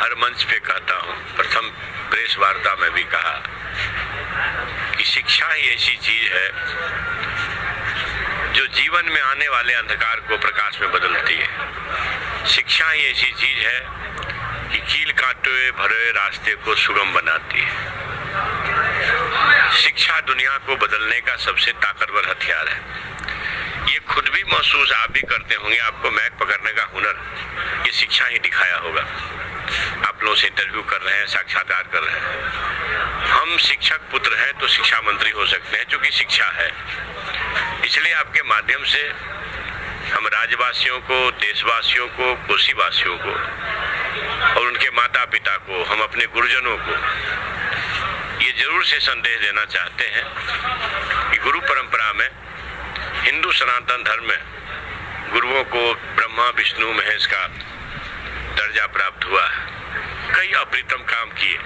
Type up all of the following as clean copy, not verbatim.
हर मंच पे कहता हूँ, प्रथम प्रेस वार्ता में भी कहा कि शिक्षा ही ऐसी चीज है जो जीवन में आने वाले अंधकार को प्रकाश में बदलती है। शिक्षा ही ऐसी चीज है कि कील कांटे भरे रास्ते को सुगम बनाती है। शिक्षा दुनिया को बदलने का सबसे ताकतवर हथियार है। ये खुद भी महसूस आप भी करते होंगे, आपको मैक पकड़ने का हुनर ये शिक्षा ही दिखाया होगा। आप लोगों से इंटरव्यू कर रहे हैं, साक्षात्कार कर रहे हैं। हम शिक्षक पुत्र हैं तो शिक्षा मंत्री हो सकते हैं, क्योंकि शिक्षा है। इसलिए आपके माध्यम से हम राज्यवासियों को, देशवासियों को, कोसीवासियों को और उनके माता पिता को, हम अपने गुरुजनों को ये जरूर से संदेश देना चाहते हैं कि गुरु परंपरा में, हिंदू सनातन धर्म में गुरुओं को ब्रह्मा विष्णु महेश का दर्जा प्राप्त हुआ है। कई अप्रितम काम किए।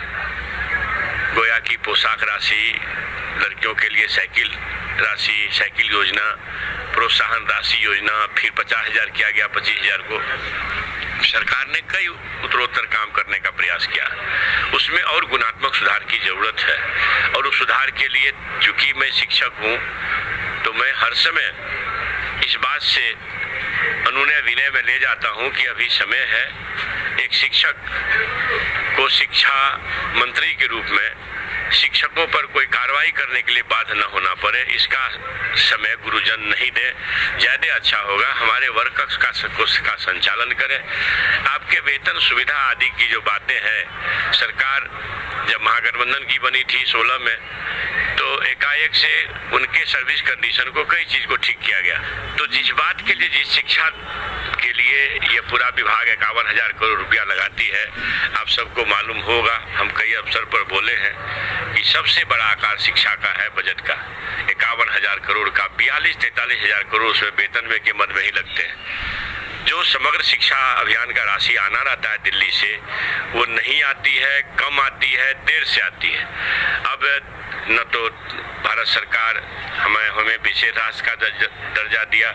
गोया की पोशाक राशि, लड़कियों के लिए साइकिल राशि, साइकिल योजना, प्रोत्साहन राशि योजना, फिर 50,000 किया गया, 25,000 को। सरकार ने कई उत्तरोत्तर काम करने का प्रयास किया। उसमें और गुणात्मक सुधार की जरूरत है, और उस सुधार के लिए चूंकि मैं शिक्षक हूँ तो मैं हर समय इस बात से अनुनय विनय में ले जाता हूँ कि अभी समय है एक शिक्षक को शिक्षा मंत्री के रूप में शिक्षकों पर कोई कार्रवाई करने के लिए बाध्य न होना पड़े। इसका समय गुरुजन नहीं दे, ज्यादा अच्छा होगा। हमारे वर्ग कक्ष का संचालन करें। आपके वेतन सुविधा आदि की जो बातें हैं, सरकार जब महागठबंधन की बनी थी 16 में, तो एकाएक से उनके सर्विस कंडीशन को, कई चीज को ठीक किया गया। तो जिस बात के लिए, जिस शिक्षा के लिए ये पूरा विभाग 51,000 करोड़ रुपया लगाती है, आप सबको मालूम होगा, हम कई अवसर पर बोले हैं कि सबसे बड़ा आकार शिक्षा का है बजट का, 51,000 करोड़ का। 42-43,000 करोड़ उसमें वेतन में के मद में ही लगते हैं। जो समग्र शिक्षा अभियान का राशि आना रहता है दिल्ली से, वो नहीं आती है, कम आती है, देर से आती है। अब न तो भारत सरकार हमें विशेष राष्ट्र का दर्जा दिया,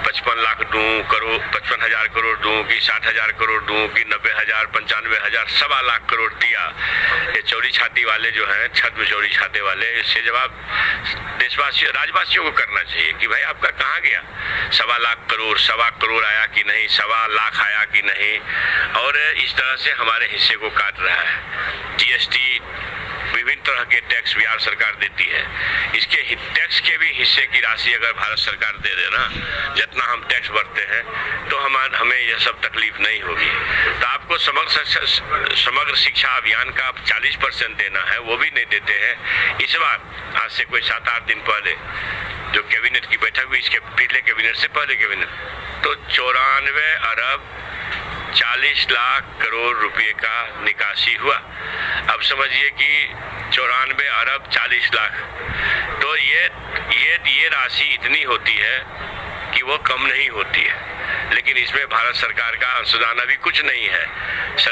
55 लाख दूं, 55,000 करोड़ दूं कि 60,000 करोड़ दूं कि 90,000, 95,000, 1.25 लाख करोड़ दिया। ये चौड़ी छाती वाले जो हैं, छत में चौड़ी छाते वाले, इससे जवाब देशवासियों, राज्यवासियों को करना चाहिए कि भाई आपका कहाँ गया 1.25 लाख करोड़, 1.25 करोड़ आया कि नहीं, 1.25 लाख आया कि नहीं। और इस तरह से हमारे हिस्से को काट रहा है। जीएसटी, विभिन्न तरह के टैक्स बिहार सरकार देती है। इसके टैक्स के भी हिस्से की राशि अगर भारत सरकार दे देना, जितना हम टैक्स भरते हैं, तो हमें यह सब तकलीफ नहीं होगी। तो आपको समग्र शिक्षा अभियान का 40% देना है, वो भी नहीं देते हैं। इस बार आज से कोई 7-8 दिन पहले जो कैबिनेट की बैठक हुई, इसके पिछले कैबिनेट से पहले कैबिनेट, तो 94 अरब 40 लाख करोड़ रुपए का निकासी हुआ। अब समझिए कि 94 अरब 40 लाख, तो ये राशि इतनी होती है कि वो कम नहीं होती है। लेकिन इसमें भारत सरकार का अंशदान अभी कुछ नहीं है।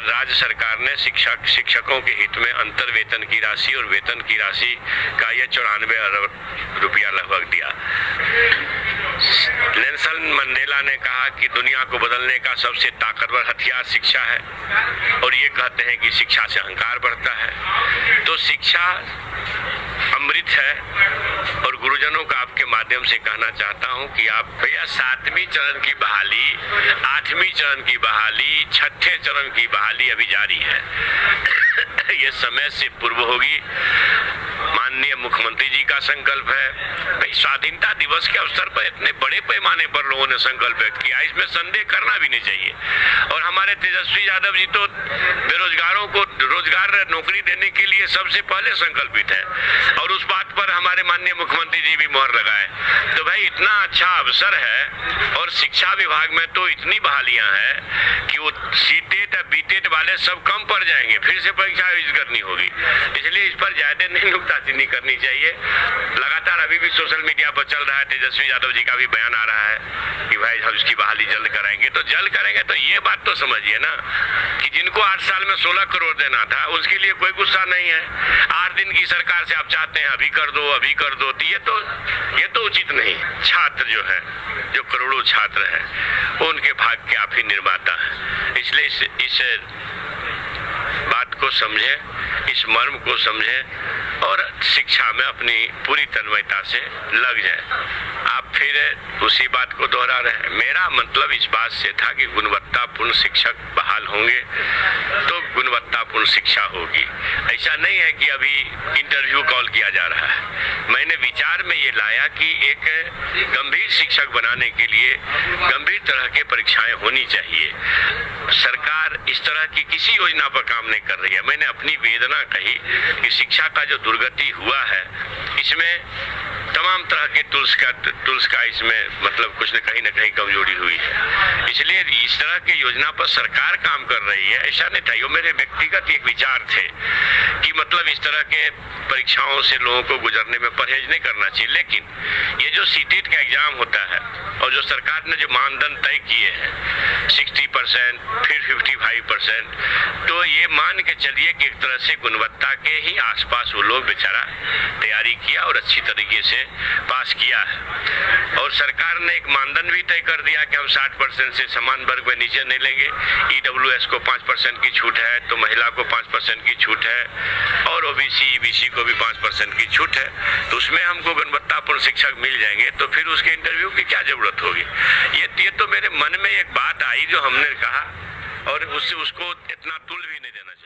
राज्य सरकार ने शिक्षकों के हित में अंतर वेतन की राशि और वेतन की राशि का ये 94 अरब रुपया लगभग दिया। नेल्सन मंडेला ने कहा कि दुनिया को बदलने का सबसे ताकतवर हथियार शिक्षा है, और ये कहते हैं कि शिक्षा से अहंकार बढ़ता है। तो शिक्षा अमृत है, और गुरुजनों का आपके माध्यम से कहना चाहता हूं कि आप भैया 7वें चरण की बहाली, 8वें चरण की बहाली, 6ठे चरण की बहाली अभी जारी है। ये समय से पूर्व होगी। माननीय मुख्यमंत्री जी का संकल्प है। भाई स्वाधीनता दिवस के अवसर पर इतने बड़े पैमाने पर लोगों ने संकल्प व्यक्त किया, इसमें संदेह करना भी नहीं चाहिए। और हमारे तेजस्वी यादव जी तो बेरोजगारों को रोजगार, नौकरी देने के लिए सबसे पहले संकल्पित है, और उस बात पर हमारे माननीय मुख्यमंत्री जी भी मोहर लगाए। तो भाई इतना अच्छा अवसर है, और शिक्षा विभाग में तो इतनी बहालियां हैं कि वो सीटेट बीटेट वाले सब कम पड़ जाएंगे, फिर से परीक्षा आयोजित करनी होगी। इसलिए इस पर ज्यादा नहीं नुकताचीनी करनी चाहिए। लगातार अभी भी सोशल मीडिया पर चल रहा है, तेजस्वी यादव जी का भी बयान आ रहा है कि भाई हम इसकी बहाली जल्द कराएंगे। तो जल्द करेंगे तो ये बात तो समझिए ना कि जिनको 8 साल में 16 करोड़ देना था, उसके लिए कोई गुस्सा नहीं है। 8 दिन की सरकार से आप चाहते हैं अभी कर दो, अभी कर दो, तो ये तो उचित नहीं। छात्र जो है, जो करोड़ों छात्र हैं, वो उनके भाग्य के आप ही निर्माता है। इसलिए इस को समझें, इस मर्म को समझें और शिक्षा में अपनी पूरी तन्मयता से लग जाएं। आप फिर उसी बात को दोहरा रहे हैं। मेरा मतलब इस बात से था कि गुणवत्तापूर्ण शिक्षक बहाल होंगे तो गुणवत्तापूर्ण शिक्षा होगी। ऐसा नहीं है कि अभी इंटरव्यू कॉल किया जा रहा है। मैंने विचार में ये लाया कि एक गंभीर शिक्षक बनाने के लिए गंभीर तरह के परीक्षाएं होनी चाहिए। सरकार इस तरह की किसी योजना पर काम नहीं कर रही है। मैंने अपनी वेदना कही कि शिक्षा का जो दुर्गति हुआ है इसमें तमाम तरह के टूल्स का इसमें मतलब कुछ न कहीं कमजोरी हुई है। इसलिए इस तरह की योजना पर सरकार काम कर रही है, ऐसा नहीं था। ये मेरे व्यक्तिगत एक विचार थे कि मतलब इस तरह के परीक्षाओं से लोगों को गुजरने में परहेज नहीं करना चाहिए। लेकिन ये जो सीटेट का एग्जाम होता है और जो सरकार ने जो मानदंड तय किए हैं 60% फिर 55%, तो ये मान के चलिए कि एक तरह से गुणवत्ता के ही आसपास वो लोग बेचारा तैयारी किया और अच्छी तरीके से पास किया है। और सरकार ने एक मानदंड भी तय कर दिया कि हम 60% से समान वर्ग में नीचे नहीं लेंगे। EWS को 5% की छूट है, तो महिला को 5% की छूट है और OBC EBC को भी 5% की छूट है। तो उसमें हमको गुणवत्तापूर्ण शिक्षक मिल जाएंगे तो फिर उसके इंटरव्यू की क्या जरूरत होगी। ये तो मेरे मन में एक बात आई जो हमने कहा और उससे उसको इतना तुल भी नहीं देना चाहिए।